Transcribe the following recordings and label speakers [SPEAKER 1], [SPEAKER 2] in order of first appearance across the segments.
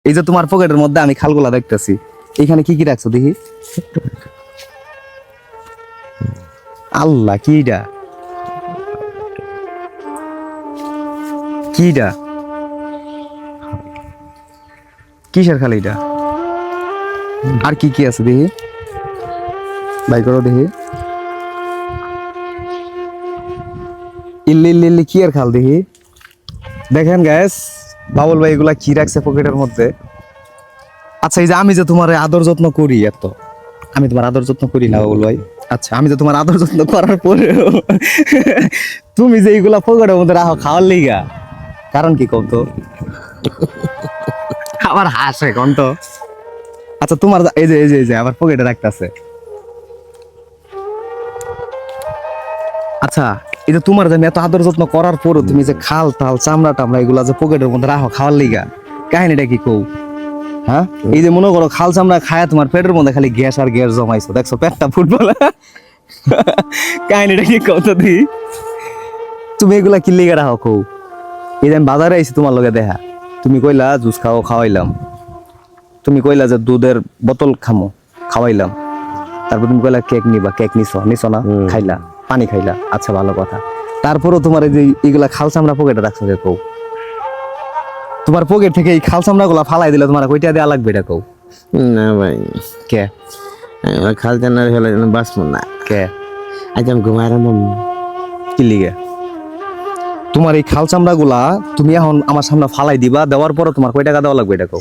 [SPEAKER 1] এই যে তোমার পকেটের মধ্যে আমি খালগুলা দেখতেছি, এখানে কি কি রাখছো দেখি। আল্লাহ, কিটা কিটা কিসের খাল এটা? আর কি কি আছে দেখি, বাই করো দেখি। ইল্লি ইল্লি ইল্লি কি আর খাল দেখি। দেখেন গ্যাস, বাবুল ভাই এগুলা কি রাখছে পকেটের মধ্যে। আচ্ছা, এই যে আমি যে তোমার আদর যত্ন করি, এত আমি তোমার আদর যত্ন করি না বাবুল ভাই। আচ্ছা, আমি যে তোমার আদর যত্ন করার পরেও তুমি যে এইগুলা পকেটের মধ্যে রাখো খাওয়ার লিগা, কারণ কি কম তো? আবার হাসে কোন তো। আচ্ছা, তোমার এই যে আবার পকেটে রাখতেছে। আচ্ছা, এই যে তোমার যে এত আদর যত্ন করার পরও তুমি যে খাল টাল চামড়া টামড়া এগুলা যে পকেটের মধ্যে রাখো খাওয়ার লিগা, কাহিনীটা কি কও? হ্যাঁ, এই যে মনে করো খাল চামড়া খায় তোমার পেটের মধ্যে খালি গ্যাস আর গ্যাস জমাইছো, দেখছো পেটটা ফুটবল। কাহিনীটা কি কও তো দি? তুমি এগুলা কি লিগা রাখো কও? এই যে আমি বাজারে আইছি তোমার লগে দেখা, তুমি কইলা জুস খাওয়াইলাম, তুমি কইলা যে দুধের বোতল খামো, খাওয়াইলাম। তারপর তুমি কইলা কেক নিবা, কেক নিছো না, খাইলা, পানি খাইলা। আচ্ছা, ভালো কথা। তারপরও তোমার এই যে এগুলা খাল চামড়া পকেটে রাখছো যে কও? তোমার পকেট থেকে এই খাল চামড়া গুলা ফালাই দিলে তোমার কয়টা দেওয়া লাগবে এটা কও?
[SPEAKER 2] না ভাই,
[SPEAKER 1] কে
[SPEAKER 2] খাল জানার হলে বাঁচবো না।
[SPEAKER 1] কে
[SPEAKER 2] আজ আমি ঘুমাই
[SPEAKER 1] কি লিগে? তোমার এই খাল চামড়া গুলা তুমি এখন আমার সামনে ফালাই দিবা, দেওয়ার পরে তোমার কয় টাকা দেওয়া লাগবে এটা কও?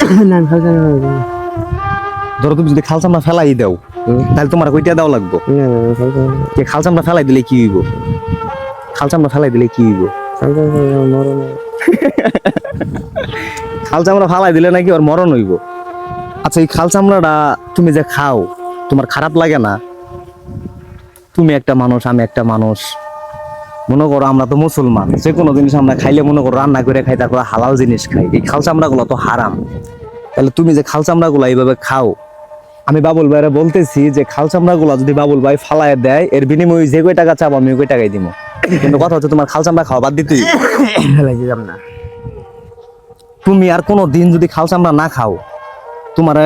[SPEAKER 1] ধরো তুমি যদি খাল চামড়া ফেলাই দাও, তাহলে তোমার কয়টা দেওয়া লাগবে? কে খাল চামড়া ফেলাই দিলে কি হইব? খাল চামড়া ফেলাই দিলে কি হইব? খাল চামড়া ফালাই দিলে নাকি ওর মরণ হইব? আচ্ছা, এই খাল চামড়াটা তুমি যে খাও, তোমার খারাপ লাগে না? তুমি একটা মানুষ, আমি একটা মানুষ, মনে করো আমরা তো মুসলমান, যে কোনো জিনিস আমরা খাইলে মনে করো রান্না করে খাই, তারপরে হালাল জিনিস খাই। এই খাল চামড়া গুলো তো হারাম। তাহলে তুমি যে খাল চামড়া গুলা এইভাবে খাও, আমি বাবুল ভাইরা বলতেছি যে খাল চামড়া গুলা যদি বাবুল ভাই ফালায় দেয়, এর বিনিময়ে যে কয় টাকা চাবো আমি ওই কয় টাকাই দিব। কিন্তু কথা হচ্ছে তোমার খাল চামড়া খাওয়া বাদ দিতেই।
[SPEAKER 2] না।
[SPEAKER 1] তুমি আর কোনো দিন যদি খাল চামড়া না খাও, তোমার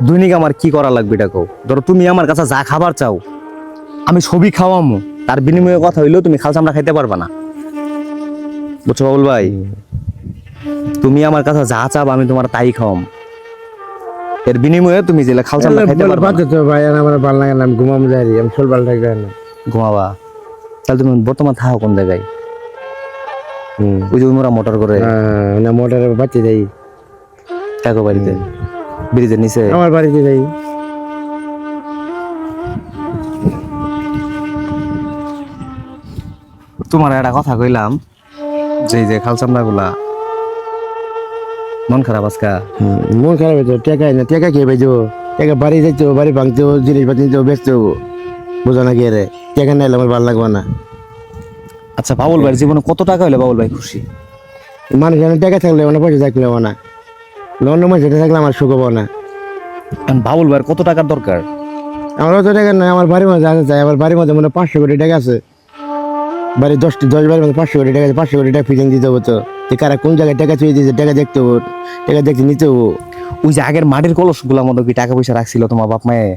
[SPEAKER 1] দৈনিক আমার কি করা লাগবে এটা কও? ধরো তুমি আমার কাছে যা খাবার চাও আমি সবই খাওয়ামো, তার বিনিময়ে কথা হইলেও তুমি খাল চামড়া খাইতে পারবা না। বুঝছো বাবুল ভাই? তুমি আমার কাছে যা চাও আমি তোমার তাই খাওয়াম, এর বিনিময়ে তুমি যে খাল চামড়া খাইতে পারবা না।
[SPEAKER 2] তো ভাই আমার ভালো লাগে না, আমি ঘুমাম যাই, আমি শোল ভালো লাগে না।
[SPEAKER 1] ঘুমাবা? তাহলে তুমি বর্তমান থাকো কোন জায়গায়? ওই যে ওরা মোটর করে
[SPEAKER 2] না, মোটরে বাচ্চা যাই।
[SPEAKER 1] থাকো বাড়িতে, ব্রিজের নিচে?
[SPEAKER 2] আমার বাড়িতে যাই।
[SPEAKER 1] তোমার একটা কথা কইলাম, যে এই যে খাল চামড়া গুলা মন খারাপ আজকা?
[SPEAKER 2] মন খারাপ হয়েছে, টেকাই না, টেকা খেয়ে পাইছো, টেকা বাড়ি যাইতো, বাড়ি ভাঙতো, জিনিসপাতি নিতো, বেচতে হবো, বোঝা না কে রে? টেকা নাইলে আমার ভালো লাগবে না।
[SPEAKER 1] আচ্ছা, বাবুল ভাইয়ের জীবনে কত টাকা হইলে বাবুল ভাই খুশি?
[SPEAKER 2] মানুষ টেকা থাকলে মানে পয়সা থাকলে না, অন্য মানুষ থাকলে আমার সুখ হবো না।
[SPEAKER 1] বাবুল ভাইয়ের কত টাকার দরকার?
[SPEAKER 2] আমার অত টাকা নয়, আমার বাড়ির মধ্যে আছে, চাই আমার বাড়ির মধ্যে মানে 500 কোটি টাকা আছে। বাড়ি 10 বাড়ির মধ্যে 500 কোটি টাকা আছে, 500 কোটি টাকা ফিটিং দিতে হবো। তো কারা কোন জায়গায় টাকা চুয়ে দিয়েছে, টাকা দেখতে হবো, টাকা দেখতে নিতে হবো।
[SPEAKER 1] ওই যে আগের মাটির কলস গুলার মধ্যে কি টাকা পয়সা রাখছিল তোমার বাপ মায়ে?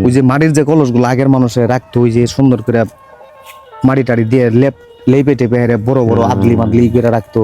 [SPEAKER 1] ওই যে মাটির যে কলস গুলো আগের মানুষে রাখতো, ওই যে সুন্দর করে মাটি টাড়ি দিয়ে লেপে টেপে বড় বড় আদলি মাদলি করে রাখতো,